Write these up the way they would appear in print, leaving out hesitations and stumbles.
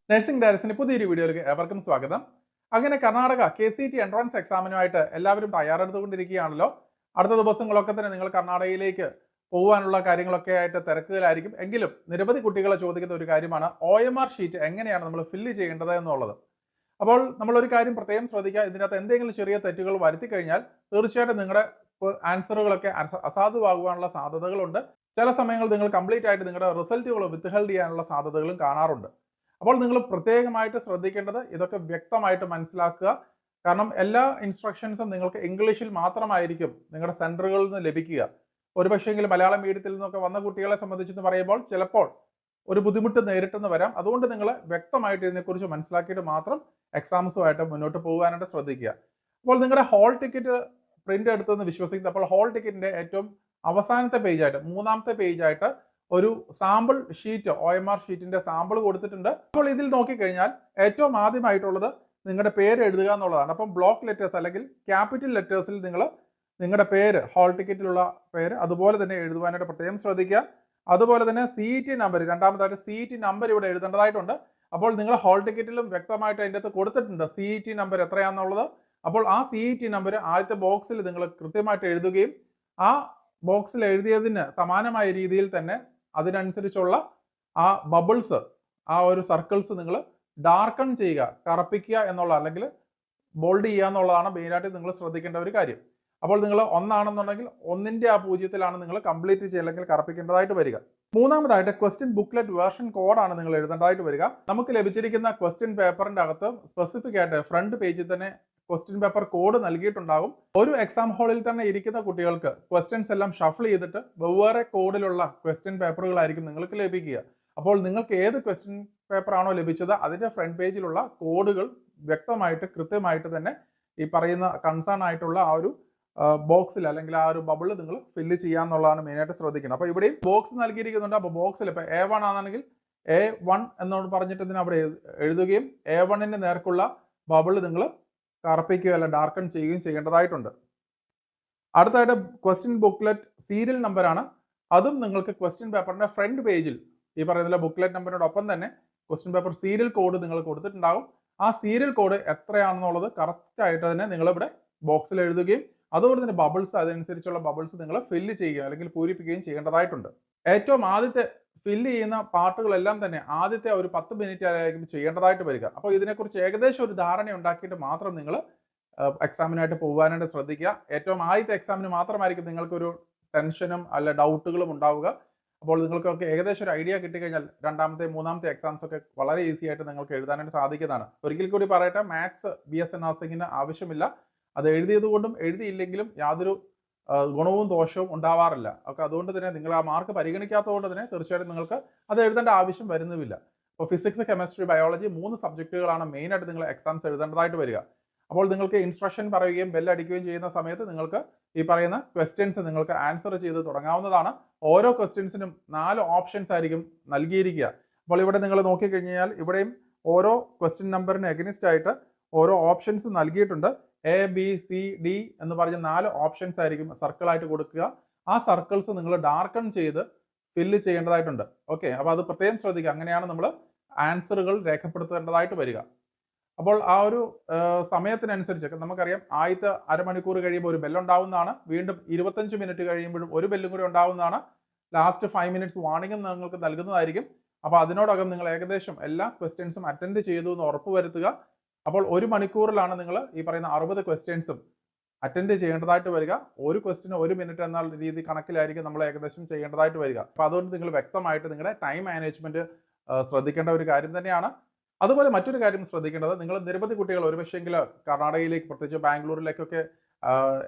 Nursing ഡയറക്ടറിന്റെ പുതിയൊരു വീഡിയോയിലേക്ക് ഏവർക്കും സ്വാഗതം. അങ്ങനെ കർണാടക KCET എൻട്രൻസ് എക്സാമിനുമായിട്ട് എല്ലാവരും തയ്യാറെടുത്തുകൊണ്ടിരിക്കുകയാണല്ലോ. അടുത്ത ദിവസങ്ങളൊക്കെ തന്നെ നിങ്ങൾ കർണാടകയിലേക്ക് പോകാനുള്ള കാര്യങ്ങളൊക്കെ ആയിട്ട് തിരക്കുകളായിരിക്കും. എങ്കിലും നിരവധി കുട്ടികൾ ചോദിക്കുന്ന ഒരു കാര്യമാണ് OMR ഷീറ്റ് എങ്ങനെയാണ് നമ്മൾ ഫില്ല് ചെയ്യേണ്ടത് എന്നുള്ളത്. അപ്പോൾ നമ്മൾ ഒരു കാര്യം പ്രത്യേകം ശ്രദ്ധിക്കുക. ഇതിനകത്ത് എന്തെങ്കിലും ചെറിയ തെറ്റുകൾ വരുത്തി കഴിഞ്ഞാൽ തീർച്ചയായിട്ടും നിങ്ങളുടെ ആൻസറുകളൊക്കെ അസാധുവാകുവാനുള്ള സാധ്യതകളുണ്ട്. ചില സമയങ്ങളിൽ നിങ്ങൾ കംപ്ലീറ്റ് ആയിട്ട് നിങ്ങളുടെ റിസൾട്ടുകൾ വിത്ത്ഹെൽഡ് ചെയ്യാനുള്ള സാധ്യതകളും കാണാറുണ്ട്. അപ്പോൾ നിങ്ങൾ പ്രത്യേകമായിട്ട് ശ്രദ്ധിക്കേണ്ടത് ഇതൊക്കെ വ്യക്തമായിട്ട് മനസ്സിലാക്കുക. കാരണം എല്ലാ ഇൻസ്ട്രക്ഷൻസും നിങ്ങൾക്ക് ഇംഗ്ലീഷിൽ മാത്രമായിരിക്കും നിങ്ങളുടെ സെൻറ്ററുകളിൽ നിന്ന് ലഭിക്കുക. ഒരുപക്ഷെങ്കിൽ മലയാളം മീഡിയത്തിൽ നിന്നൊക്കെ വന്ന കുട്ടികളെ സംബന്ധിച്ചെന്ന് പറയുമ്പോൾ ചിലപ്പോൾ ഒരു ബുദ്ധിമുട്ട് നേരിട്ടെന്ന് വരാം. അതുകൊണ്ട് നിങ്ങൾ വ്യക്തമായിട്ട് ഇതിനെക്കുറിച്ച് മനസ്സിലാക്കിയിട്ട് മാത്രം എക്സാംസുമായിട്ട് മുന്നോട്ട് പോകാനായിട്ട് ശ്രദ്ധിക്കുക. അപ്പോൾ നിങ്ങളുടെ ഹോൾ ടിക്കറ്റ് പ്രിന്റ് എടുത്തെന്ന് വിശ്വസിക്കുന്നത്, അപ്പോൾ ഹോൾ ടിക്കറ്റിന്റെ ഏറ്റവും അവസാനത്തെ പേജായിട്ട്, മൂന്നാമത്തെ പേജായിട്ട് ഒരു സാമ്പിൾ ഷീറ്റ്, OMR ഷീറ്റിന്റെ സാമ്പിൾ കൊടുത്തിട്ടുണ്ട്. അപ്പോൾ ഇതിൽ നോക്കിക്കഴിഞ്ഞാൽ ഏറ്റവും ആദ്യമായിട്ടുള്ളത് നിങ്ങളുടെ പേര് എഴുതുക എന്നുള്ളതാണ്. അപ്പം ബ്ലോക്ക് ലെറ്റേഴ്സ് അല്ലെങ്കിൽ ക്യാപിറ്റൽ ലെറ്റേഴ്സിൽ നിങ്ങൾ നിങ്ങളുടെ പേര്, ഹോൾ ടിക്കറ്റിലുള്ള പേര് അതുപോലെ തന്നെ എഴുതുവാനായിട്ട് പ്രത്യേകം ശ്രദ്ധിക്കുക. അതുപോലെ തന്നെ CET നമ്പർ, രണ്ടാമതായിട്ട് CET നമ്പർ ഇവിടെ എഴുതേണ്ടതായിട്ടുണ്ട്. അപ്പോൾ നിങ്ങൾ ഹോൾ ടിക്കറ്റിലും വ്യക്തമായിട്ട് അതിൻ്റെ അകത്ത് കൊടുത്തിട്ടുണ്ട് CET നമ്പർ എത്രയാണെന്നുള്ളത്. അപ്പോൾ ആ CET നമ്പർ ആദ്യത്തെ ബോക്സിൽ നിങ്ങൾ കൃത്യമായിട്ട് എഴുതുകയും ആ ബോക്സിൽ എഴുതിയതിന് സമാനമായ രീതിയിൽ തന്നെ അതിനനുസരിച്ചുള്ള ആ ബബിൾസ്, ആ ഒരു സർക്കിൾസ് നിങ്ങൾ ഡാർക്കൺ ചെയ്യുക, കറുപ്പിക്കുക എന്നുള്ള, അല്ലെങ്കിൽ ബോൾഡ് ചെയ്യുക എന്നുള്ളതാണ് മെയിനായിട്ട് നിങ്ങൾ ശ്രദ്ധിക്കേണ്ട ഒരു കാര്യം. അപ്പോൾ നിങ്ങൾ ഒന്നാണെന്നുണ്ടെങ്കിൽ ഒന്നിന്റെ ആ പൂജ്യത്തിലാണ് നിങ്ങൾ കംപ്ലീറ്റ് ചെയ്യുക അല്ലെങ്കിൽ കറുപ്പിക്കേണ്ടതായിട്ട് വരിക. മൂന്നാമതായിട്ട് ക്വസ്റ്റ്യൻ ബുക്ക്ലെറ്റ് വേർഷൻ കോഡാണ് നിങ്ങൾ എഴുതേണ്ടതായിട്ട് വരിക. നമുക്ക് ലഭിച്ചിരിക്കുന്ന ക്വസ്റ്റ്യൻ പേപ്പറിന്റെ അകത്ത് സ്പെസിഫിക് ആയിട്ട് ഫ്രണ്ട് പേജിൽ തന്നെ ക്വസ്റ്റ്യൻ പേപ്പർ കോഡ് നൽകിയിട്ടുണ്ടാകും. ഒരു എക്സാം ഹാളിൽ തന്നെ ഇരിക്കുന്ന കുട്ടികൾക്ക് ക്വസ്റ്റ്യൻസ് എല്ലാം ഷഫിൾ ചെയ്തിട്ട് വെവ്വേറെ കോഡിലുള്ള ക്വസ്റ്റ്യൻ പേപ്പറുകളായിരിക്കും നിങ്ങൾക്ക് ലഭിക്കുക. അപ്പോൾ നിങ്ങൾക്ക് ഏത് ക്വസ്റ്റ്യൻ പേപ്പർ ആണോ ലഭിച്ചത് അതിന്റെ ഫ്രണ്ട് പേജിലുള്ള കോഡുകൾ വ്യക്തമായിട്ട് കൃത്യമായിട്ട് തന്നെ ഈ പറയുന്ന കൺസേൺ ആയിട്ടുള്ള ആ ഒരു ബോക്സിൽ അല്ലെങ്കിൽ ആ ഒരു ബബിൾ നിങ്ങൾ ഫില്ല് ചെയ്യാന്നുള്ളതാണ് മെയിനായിട്ട് ശ്രദ്ധിക്കുന്നത്. അപ്പോൾ ഇവിടെയും ബോക്സ് നൽകിയിരിക്കുന്നുണ്ട്. അപ്പോൾ ബോക്സിൽ ഇപ്പോൾ A1 ആണെങ്കിൽ A1 എന്നോട് പറഞ്ഞിട്ട് ഇതിന് അവിടെ എഴുതുകയും A1ന്റെ നേർക്കുള്ള ബബിൾ നിങ്ങൾ കറുപ്പിക്കുകയോ അല്ല ഡാർക്കൺ ചെയ്യുകയും ചെയ്യേണ്ടതായിട്ടുണ്ട്. അടുത്തായിട്ട് ക്വസ്റ്റ്യൻ ബുക്ക്ലെറ്റ് സീരിയൽ നമ്പറാണ്. അതും നിങ്ങൾക്ക് ക്വസ്റ്റ്യൻ പേപ്പറിന്റെ ഫ്രണ്ട് പേജിൽ ഈ പറയുന്ന ബുക്ക്ലെറ്റ് നമ്പറിനോടൊപ്പം തന്നെ ക്വസ്റ്റ്യൻ പേപ്പർ സീരിയൽ കോഡ് നിങ്ങൾ കൊടുത്തിട്ടുണ്ടാകും. ആ സീരിയൽ കോഡ് എത്രയാണെന്നുള്ളത് കറക്റ്റ് ആയിട്ട് തന്നെ നിങ്ങളിവിടെ ബോക്സിൽ എഴുതുകയും അതുകൊണ്ട് തന്നെ ബബിൾസ്, അതനുസരിച്ചുള്ള ബബിൾസ് നിങ്ങൾ ഫില്ല് ചെയ്യുക അല്ലെങ്കിൽ പൂരിപ്പിക്കുകയും ചെയ്യേണ്ടതായിട്ടുണ്ട്. ഏറ്റവും ആദ്യത്തെ ഫില്ല് ചെയ്യുന്ന പാർട്ടുകളെല്ലാം തന്നെ ആദ്യത്തെ ഒരു 10 മിനിറ്റ് ആയിരിക്കും ചെയ്യേണ്ടതായിട്ട് വരിക. അപ്പോൾ ഇതിനെക്കുറിച്ച് ഏകദേശം ഒരു ധാരണ ഉണ്ടാക്കിയിട്ട് മാത്രം നിങ്ങൾ എക്സാമിനായിട്ട് പോകാനായിട്ട് ശ്രദ്ധിക്കുക. ഏറ്റവും ആദ്യത്തെ എക്സാമിന് മാത്രമായിരിക്കും നിങ്ങൾക്കൊരു ടെൻഷനും അല്ല ഡൗട്ടുകളും ഉണ്ടാവുക. അപ്പോൾ നിങ്ങൾക്കൊക്കെ ഏകദേശം ഒരു ഐഡിയ കിട്ടിക്കഴിഞ്ഞാൽ രണ്ടാമത്തെ മൂന്നാമത്തെ എക്സാംസ് ഒക്കെ വളരെ ഈസി ആയിട്ട് നിങ്ങൾക്ക് എഴുതാനായിട്ട് സാധിക്കുന്നതാണ്. ഒരിക്കൽ കൂടി പറയട്ടെ, മാത്സ് BSc നഴ്സിംഗിന് ആവശ്യമില്ല. അത് എഴുതിയത് കൊണ്ടും എഴുതിയില്ലെങ്കിലും യാതൊരു ഗുണവും ദോഷവും ഉണ്ടാവാറില്ല. ഒക്കെ അതുകൊണ്ട് തന്നെ നിങ്ങൾ ആ മാർക്ക് പരിഗണിക്കാത്തത് കൊണ്ട് തന്നെ തീർച്ചയായിട്ടും നിങ്ങൾക്ക് അത് എഴുതേണ്ട ആവശ്യം വരുന്നുമില്ല. അപ്പോൾ ഫിസിക്സ്, കെമിസ്ട്രി, ബയോളജി 3 സബ്ജക്റ്റുകളാണ് മെയിനായിട്ട് നിങ്ങൾ എക്സാംസ് എഴുതേണ്ടതായിട്ട് വരിക. അപ്പോൾ നിങ്ങൾക്ക് ഇൻസ്ട്രക്ഷൻ പറയുകയും ബെല്ലടിക്കുകയും ചെയ്യുന്ന സമയത്ത് നിങ്ങൾക്ക് ഈ പറയുന്ന ക്വസ്റ്റ്യൻസ് നിങ്ങൾക്ക് ആൻസർ ചെയ്ത് തുടങ്ങാവുന്നതാണ്. ഓരോ ക്വസ്റ്റ്യൻസിനും 4 ഓപ്ഷൻസ് ആയിരിക്കും നൽകിയിരിക്കുക. അപ്പോൾ ഇവിടെ നിങ്ങൾ നോക്കിക്കഴിഞ്ഞാൽ ഇവിടെയും ഓരോ ക്വസ്റ്റ്യൻ നമ്പറിന് എഗനിസ്റ്റ് ആയിട്ട് ഓരോ ഓപ്ഷൻസ് നൽകിയിട്ടുണ്ട്. ABCD എന്ന് പറഞ്ഞ 4 ഓപ്ഷൻസ് ആയിരിക്കും സർക്കിളായിട്ട് കൊടുക്കുക. ആ സർക്കിൾസ് നിങ്ങൾ ഡാർക്കൺ ചെയ്ത് ഫില്ല് ചെയ്യേണ്ടതായിട്ടുണ്ട്. ഓക്കെ, അപ്പോൾ അത് പ്രത്യേകം ശ്രദ്ധിക്കുക. അങ്ങനെയാണ് നമ്മൾ ആൻസറുകൾ രേഖപ്പെടുത്തേണ്ടതായിട്ട് വരിക. അപ്പോൾ ആ ഒരു സമയത്തിനനുസരിച്ചൊക്കെ നമുക്കറിയാം, ആദ്യത്തെ അരമണിക്കൂർ കഴിയുമ്പോൾ ഒരു ബെല്ലുണ്ടാവുന്നതാണ്. വീണ്ടും 25 മിനിറ്റ് കഴിയുമ്പോഴും ഒരു ബെല്ലും കൂടി ഉണ്ടാവുന്നതാണ്. ലാസ്റ്റ് 5 മിനിറ്റ്സ് വാർണിംഗും നിങ്ങൾക്ക് നൽകുന്നതായിരിക്കും. അപ്പോൾ അതിനോടകം നിങ്ങൾ ഏകദേശം എല്ലാ ക്വസ്റ്റ്യൻസും അറ്റൻഡ് ചെയ്തു എന്ന് ഉറപ്പുവരുത്തുക. അപ്പോൾ 1 മണിക്കൂറിലാണ് നിങ്ങൾ ഈ പറയുന്ന 60 ക്വസ്റ്റ്യൻസും അറ്റൻഡ് ചെയ്യേണ്ടതായിട്ട് വരിക. ഒരു ക്വസ്റ്റിന് 1 മിനിറ്റ് എന്ന രീതി കണക്കിലായിരിക്കും നമ്മൾ ഏകദേശം ചെയ്യേണ്ടതായിട്ട് വരിക. അപ്പോൾ അതുകൊണ്ട് നിങ്ങൾ വ്യക്തമായിട്ട് നിങ്ങളുടെ ടൈം മാനേജ്മെന്റ് ശ്രദ്ധിക്കേണ്ട ഒരു കാര്യം തന്നെയാണ്. അതുപോലെ മറ്റൊരു കാര്യം ശ്രദ്ധിക്കേണ്ടത്, നിങ്ങൾ നിരവധി കുട്ടികൾ ഒരുപക്ഷെങ്കിൽ കർണാടകയിലേക്ക്, പ്രത്യേകിച്ച് ബാംഗ്ലൂരിലേക്കൊക്കെ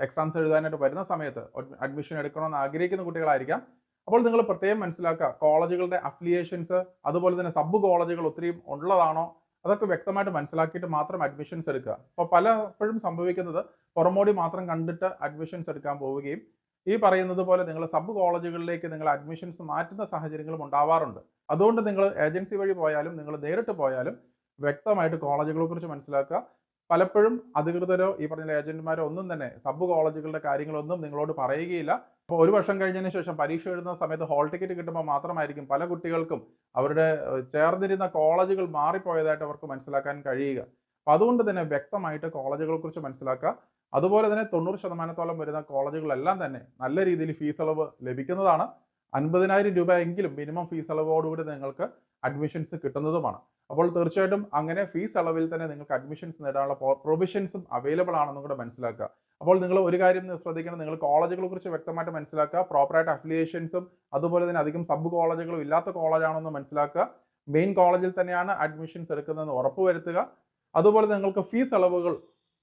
എക്സാംസ് എഴുതാനായിട്ട് വരുന്ന സമയത്ത് അഡ്മിഷൻ എടുക്കണമെന്ന് ആഗ്രഹിക്കുന്ന കുട്ടികളായിരിക്കാം. അപ്പോൾ നിങ്ങൾ പ്രത്യേകം മനസ്സിലാക്കുക, കോളേജുകളുടെ അഫിലിയേഷൻസ് അതുപോലെ തന്നെ സബ് കോളേജുകൾ ഒത്തിരി ഉള്ളതാണോ അതൊക്കെ വ്യക്തമായിട്ട് മനസ്സിലാക്കിയിട്ട് മാത്രം അഡ്മിഷൻസ് എടുക്കുക. അപ്പോൾ പലപ്പോഴും സംഭവിക്കുന്നത് പുറമോടി മാത്രം കണ്ടിട്ട് അഡ്മിഷൻസ് എടുക്കാൻ പോവുകയും ഈ പറയുന്നത് പോലെ നിങ്ങൾ സബ് കോളേജുകളിലേക്ക് നിങ്ങൾ അഡ്മിഷൻസ് മാറ്റുന്ന സാഹചര്യങ്ങളും ഉണ്ടാവാറുണ്ട്. അതുകൊണ്ട് നിങ്ങൾ ഏജൻസി വഴി പോയാലും നിങ്ങൾ നേരിട്ട് പോയാലും വ്യക്തമായിട്ട് കോളേജുകളെ കുറിച്ച് മനസ്സിലാക്കുക. പലപ്പോഴും അധികൃതരോ ഈ പറഞ്ഞ ഏജന്റുമാരോ ഒന്നും തന്നെ സബ് കോളേജുകളുടെ കാര്യങ്ങളൊന്നും നിങ്ങളോട് പറയുകയില്ല. അപ്പോൾ ഒരു വർഷം കഴിഞ്ഞതിന് ശേഷം പരീക്ഷ എഴുതുന്ന സമയത്ത് ഹോൾ ടിക്കറ്റ് കിട്ടുമ്പോൾ മാത്രമായിരിക്കും പല കുട്ടികൾക്കും അവരുടെ ചേർന്നിരുന്ന കോളേജുകൾ മാറിപ്പോയതായിട്ട് അവർക്ക് മനസ്സിലാക്കാൻ കഴിയുക. അപ്പോൾ അതുകൊണ്ട് തന്നെ വ്യക്തമായിട്ട് കോളേജുകളെ കുറിച്ച് മനസ്സിലാക്കുക. അതുപോലെ തന്നെ 90% വരുന്ന കോളേജുകളെല്ലാം തന്നെ നല്ല രീതിയിൽ ഫീസ് ഇളവ് ലഭിക്കുന്നതാണ്. 50,000 രൂപ എങ്കിലും മിനിമം ഫീസ് ഇളവോടുകൂടി നിങ്ങൾക്ക് അഡ്മിഷൻസ് കിട്ടുന്നതുമാണ്. അപ്പോൾ തീർച്ചയായിട്ടും അങ്ങനെ ഫീസ് ഇളവിൽ തന്നെ നിങ്ങൾക്ക് അഡ്മിഷൻസ് നേടാനുള്ള പ്രൊവിഷൻസും അവൈലബിൾ ആണെന്നും കൂടെ മനസ്സിലാക്കുക. അപ്പോൾ നിങ്ങൾ ഒരു കാര്യം ശ്രദ്ധിക്കണം, നിങ്ങൾ കോളേജുകളെ കുറിച്ച് വ്യക്തമായിട്ട് മനസ്സിലാക്കുക. പ്രോപ്പറായിട്ട് അഫിലിയേഷൻസും അതുപോലെ തന്നെ അധികം സബ് കോളേജുകളും ഇല്ലാത്ത കോളേജാണെന്ന് മനസ്സിലാക്കുക. മെയിൻ കോളേജിൽ തന്നെയാണ് അഡ്മിഷൻസ് എടുക്കുന്നതെന്ന് ഉറപ്പുവരുത്തുക. അതുപോലെ നിങ്ങൾക്ക് ഫീസ് ഇളവുകൾ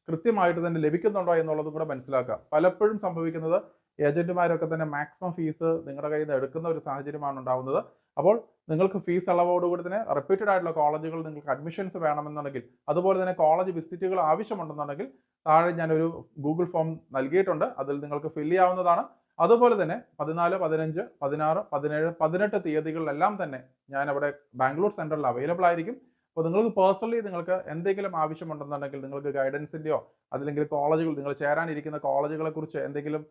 കൃത്യമായിട്ട് തന്നെ ലഭിക്കുന്നുണ്ടോ എന്നുള്ളതും കൂടെ മനസ്സിലാക്കുക. പലപ്പോഴും സംഭവിക്കുന്നത് ഏജന്റുമാരൊക്കെ തന്നെ മാക്സിമം ഫീസ് നിങ്ങളുടെ കയ്യിൽ നിന്ന് എടുക്കുന്ന ഒരു സാഹചര്യമാണ് ഉണ്ടാകുന്നത്. അപ്പോൾ നിങ്ങൾക്ക് ഫീസ് ഇളവോടുകൂടി തന്നെ റെപ്യൂട്ടഡ് ആയിട്ടുള്ള കോളേജുകൾ നിങ്ങൾക്ക് അഡ്മിഷൻസ് വേണമെന്നുണ്ടെങ്കിൽ, അതുപോലെ തന്നെ കോളേജ് വിസിറ്റുകൾ ആവശ്യമുണ്ടെന്നുണ്ടെങ്കിൽ താഴെ ഞാനൊരു ഗൂഗിൾ ഫോം നൽകിയിട്ടുണ്ട്. അതിൽ നിങ്ങൾക്ക് ഫില്ല് ചെയ്യാവുന്നതാണ്. അതുപോലെ തന്നെ 14, 15, 16, 17, 18 തീയതികളിലെല്ലാം തന്നെ ഞാൻ അവിടെ ബാംഗ്ലൂർ സെൻറ്ററിൽ അവൈലബിൾ ആയിരിക്കും. അപ്പോൾ നിങ്ങൾക്ക് പേഴ്സണലി നിങ്ങൾക്ക് എന്തെങ്കിലും ആവശ്യമുണ്ടെന്നുണ്ടെങ്കിൽ, നിങ്ങൾക്ക് ഗൈഡൻസിൻ്റെയോ അല്ലെങ്കിൽ കോളേജുകൾ നിങ്ങൾ ചേരാനിരിക്കുന്ന കോളേജുകളെ കുറിച്ച് എന്തെങ്കിലും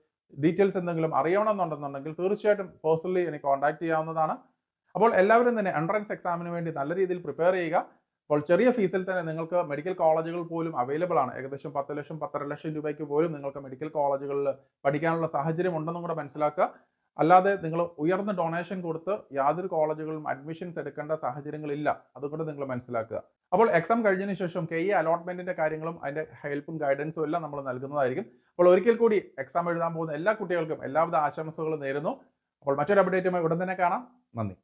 ഡീറ്റെയിൽസ് എന്തെങ്കിലും അറിയണമെന്നുണ്ടെന്നുണ്ടെങ്കിൽ തീർച്ചയായിട്ടും പേഴ്സണലി എന്നെ കോൺടാക്ട് ചെയ്യാവുന്നതാണ്. അപ്പോൾ എല്ലാവരും തന്നെ എൻട്രൻസ് എക്സാമിന് വേണ്ടി നല്ല രീതിയിൽ പ്രിപ്പയർ ചെയ്യുക. അപ്പോൾ ചെറിയ ഫീസിൽ തന്നെ നിങ്ങൾക്ക് മെഡിക്കൽ കോളേജുകൾ പോലും അവൈലബിൾ ആണ്. ഏകദേശം 10 ലക്ഷം 12 ലക്ഷം രൂപയ്ക്ക് പോലും നിങ്ങൾക്ക് മെഡിക്കൽ കോളേജുകളിൽ പഠിക്കാനുള്ള സാഹചര്യം ഉണ്ടെന്നും കൂടെ മനസ്സിലാക്കുക. അല്ലാതെ നിങ്ങൾ ഉയർന്ന ഡൊണേഷൻ കൊടുത്ത് യാതൊരു കോളേജുകളിലും അഡ്മിഷൻസ് എടുക്കേണ്ട സാഹചര്യങ്ങളില്ല. അതുകൊണ്ട് നിങ്ങൾ മനസ്സിലാക്കുക. അപ്പോൾ എക്സാം കഴിഞ്ഞതിന് ശേഷം KE അലോട്ട്മെന്റിന്റെ കാര്യങ്ങളും അതിന്റെ ഹെൽപ്പും ഗൈഡൻസും എല്ലാം നമ്മൾ നൽകുന്നതായിരിക്കും. അപ്പോൾ ഒരിക്കൽ കൂടി എക്സാം എഴുതാൻ പോകുന്ന എല്ലാ കുട്ടികൾക്കും എല്ലാവിധ ആശംസകളും നേരുന്നു. അപ്പോൾ മറ്റൊരു അപ്ഡേറ്റുമായി ഉടൻ തന്നെ കാണാം. നന്ദി.